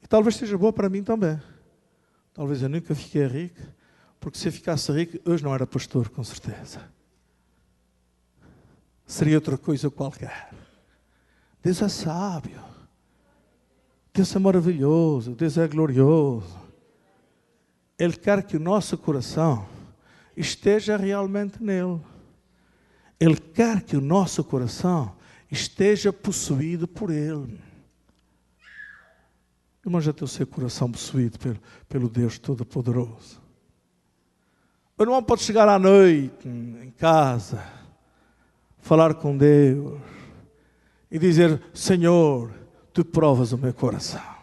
E talvez seja boa para mim também. Talvez eu nunca fiquei rico, Porque se eu ficasse rico, hoje não era pastor, com certeza. Seria outra coisa qualquer. Deus é sábio. Deus é maravilhoso. Deus é glorioso. Ele quer que o nosso coração esteja realmente nele. Ele quer que o nosso coração esteja possuído por Ele. Irmão, já tem o seu coração possuído pelo Deus Todo-Poderoso. O irmão pode chegar à noite em casa, falar com Deus e dizer: Senhor, Tu provas o meu coração.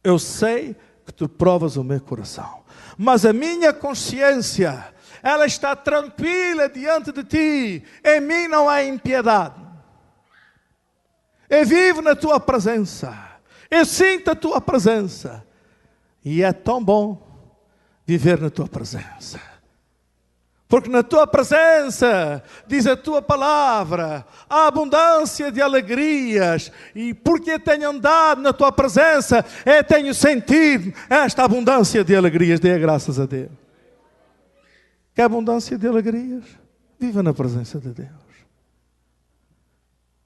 Eu sei que Tu provas o meu coração. Mas a minha consciência, ela está tranquila diante de Ti. Em mim não há impiedade. Eu vivo na Tua presença. Eu sinto a Tua presença. E é tão bom viver na Tua presença. Porque na Tua presença, diz a Tua palavra, há abundância de alegrias. E porque eu tenho andado na Tua presença, eu tenho sentido esta abundância de alegrias. Dê graças a Deus. Quer abundância de alegrias? Viva na presença de Deus.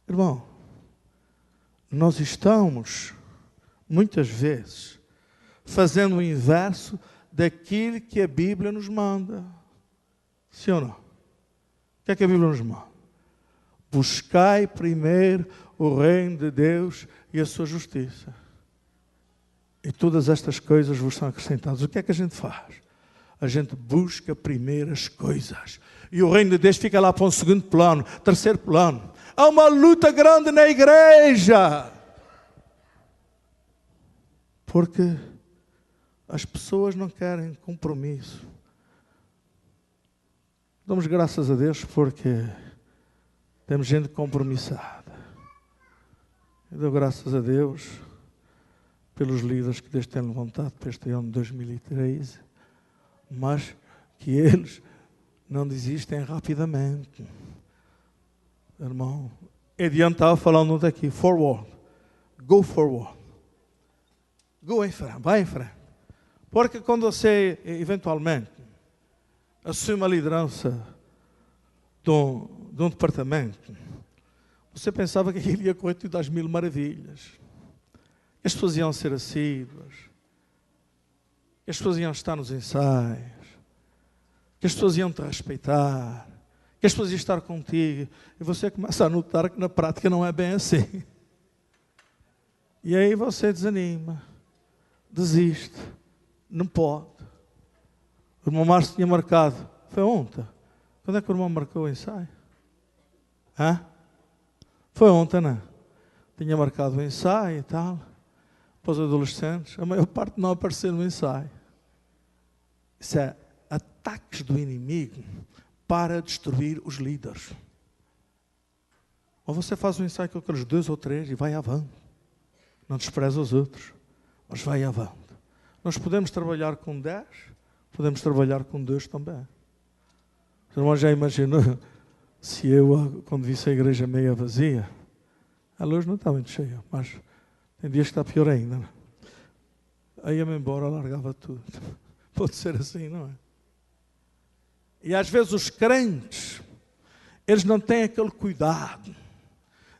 Irmão, nós estamos, muitas vezes, fazendo o inverso daquilo que a Bíblia nos manda. Sim ou não? O que é que a Bíblia nos manda? Buscai primeiro o reino de Deus e a sua justiça. E todas estas coisas vos são acrescentadas. O que é que a gente faz? A gente busca primeiro as coisas. E o reino de Deus fica lá para um segundo plano, terceiro plano. Há uma luta grande na igreja. Porque as pessoas não querem compromisso. Damos graças a Deus porque temos gente compromissada. Eu dou graças a Deus pelos líderes que Deus tem levantado para este ano de 2013, mas que eles não desistem rapidamente. Irmão, Ediano estava falando daqui, forward, go forward. Go em frente, vai em frente. Porque quando você, eventualmente, assume a liderança de um departamento, você pensava que aquilo ia correr tudo às mil maravilhas. As pessoas iam ser assíduas. As pessoas iam estar nos ensaios. Que as pessoas iam te respeitar. Que as pessoas iam estar contigo. E você começa a notar que na prática não é bem assim. E aí você desanima. Desiste. Não pode. O irmão Márcio tinha marcado. Foi ontem. Quando é que o irmão marcou o ensaio? Hã? Foi ontem, não é? Tinha marcado o ensaio e tal. Para os adolescentes. A maior parte não apareceu no ensaio. Isso é ataques do inimigo para destruir os líderes. Ou você faz um ensaio com aqueles 2 ou 3 e vai avante. Não despreza os outros, mas vai avante. Nós podemos trabalhar com 10, podemos trabalhar com 2 também. O irmão já imaginou se eu, quando visse a igreja meia vazia, a luz não está muito cheia, mas tem dias que está pior ainda. Não? Aí ia-me embora, largava tudo. Pode ser assim, não é? E às vezes os crentes, eles não têm aquele cuidado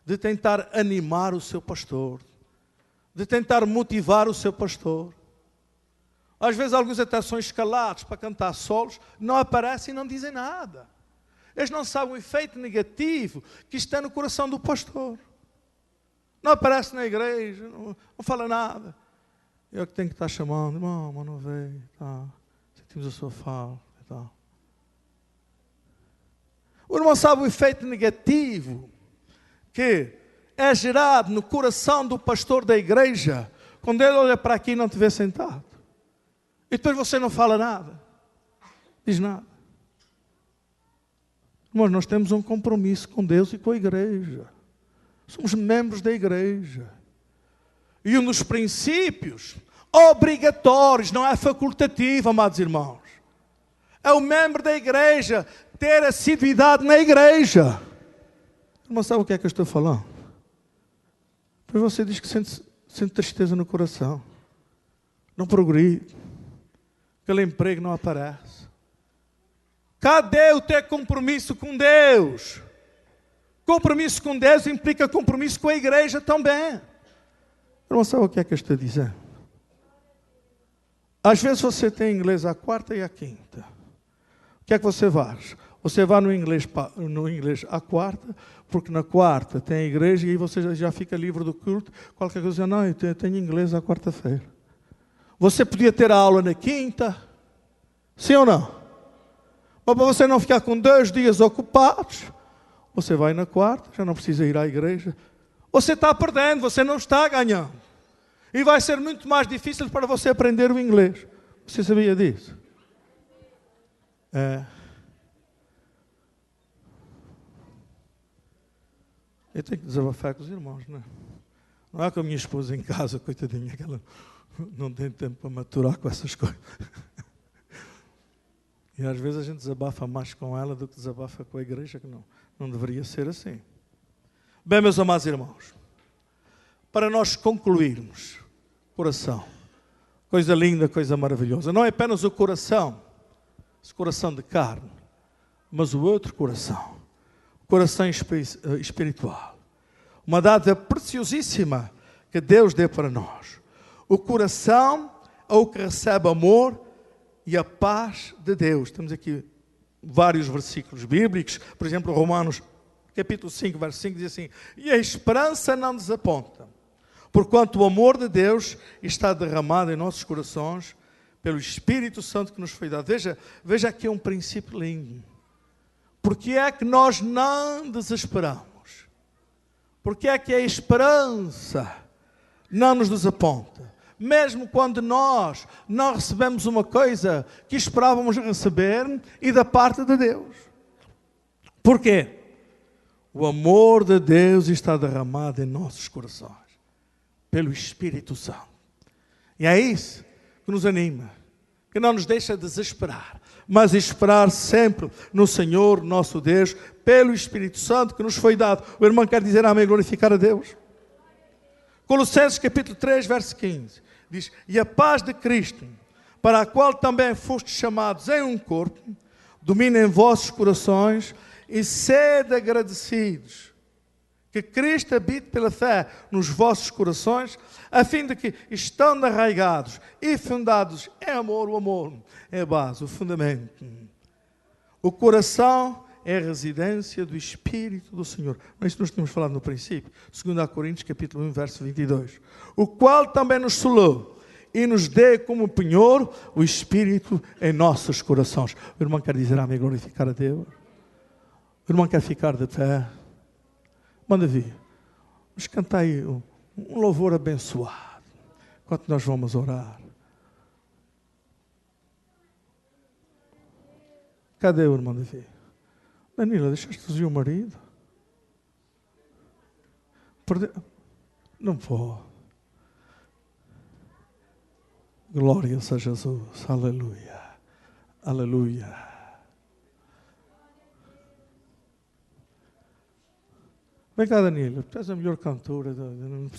de tentar animar o seu pastor, de tentar motivar o seu pastor. Às vezes alguns até são escalados para cantar solos, não aparecem e não dizem nada. Eles não sabem o efeito negativo que está no coração do pastor. Não aparece na igreja, não fala nada. Eu que tenho que estar chamando, irmão, mas não veio, tá. Sentimos a sua falta e tal. O irmão sabe o efeito negativo que é gerado no coração do pastor da igreja quando ele olha para aqui e não te vê sentado. E depois você não fala nada. Diz nada. Mas nós temos um compromisso com Deus e com a igreja. Somos membros da igreja. E um dos princípios obrigatórios, não é facultativo, amados irmãos, é o membro da igreja ter assiduidade na igreja. Irmão, sabe o que é que eu estou falando? Pois você diz que sente tristeza no coração. Não progride. Aquele emprego não aparece. Cadê o teu compromisso com Deus? Compromisso com Deus implica compromisso com a igreja também. Eu não sei o que é que eu estou a dizer. Às vezes você tem inglês à quarta e à quinta. O que é que você faz? Você vai no inglês à quarta, porque na quarta tem a igreja e aí você já fica livre do culto. Qualquer coisa, não, eu tenho inglês à quarta-feira. Você podia ter a aula na quinta, sim ou não? Mas para você não ficar com 2 dias ocupados, você vai na quarta, já não precisa ir à igreja. Você está perdendo, você não está ganhando. E vai ser muito mais difícil para você aprender o inglês. Você sabia disso? Eu tenho que desabafar com os irmãos, não é? Não é com a minha esposa em casa, coitadinha, que ela não tem tempo para maturar com essas coisas. E às vezes a gente desabafa mais com ela do que desabafa com a igreja, que não deveria ser assim. Bem, meus amados irmãos, para nós concluirmos, coração, coisa linda, coisa maravilhosa, não é apenas o coração, esse coração de carne, mas o outro coração, o coração espiritual. Uma dádiva preciosíssima que Deus deu para nós. O coração é o que recebe amor e a paz de Deus. Temos aqui vários versículos bíblicos, por exemplo, Romanos capítulo 5, verso 5, diz assim: e a esperança não desaponta, porquanto o amor de Deus está derramado em nossos corações pelo Espírito Santo que nos foi dado. Veja aqui um princípio lindo. Porque é que nós não desesperamos? Porque é que a esperança não nos desaponta? Mesmo quando nós não recebemos uma coisa que esperávamos receber e da parte de Deus. Porquê? O amor de Deus está derramado em nossos corações, pelo Espírito Santo. E é isso que nos anima, que não nos deixa desesperar, mas esperar sempre no Senhor, nosso Deus, pelo Espírito Santo que nos foi dado. O irmão quer dizer amém, glorificar a Deus. Colossenses capítulo 3, verso 15. Diz: e a paz de Cristo, para a qual também fostes chamados em um corpo, domina em vossos corações e sede agradecidos. Que Cristo habite pela fé nos vossos corações, a fim de que, estando arraigados e fundados em amor, o amor é a base, o fundamento. O coração é a residência do Espírito do Senhor. Mas isso nós tínhamos falado no princípio. 2 Coríntios, capítulo 1, verso 22. O qual também nos selou e nos dê como penhor o Espírito em nossos corações. O irmão quer dizer amém, glorificar a Deus. O irmão quer ficar de pé. Manda vir. Vamos cantar aí um louvor abençoado, enquanto nós vamos orar. Cadê o irmão Davi? Danila, deixaste fugir o marido? Não vou. Glória a Jesus. Aleluia. Aleluia. Vem cá, Danila. Tu és a melhor cantora. Não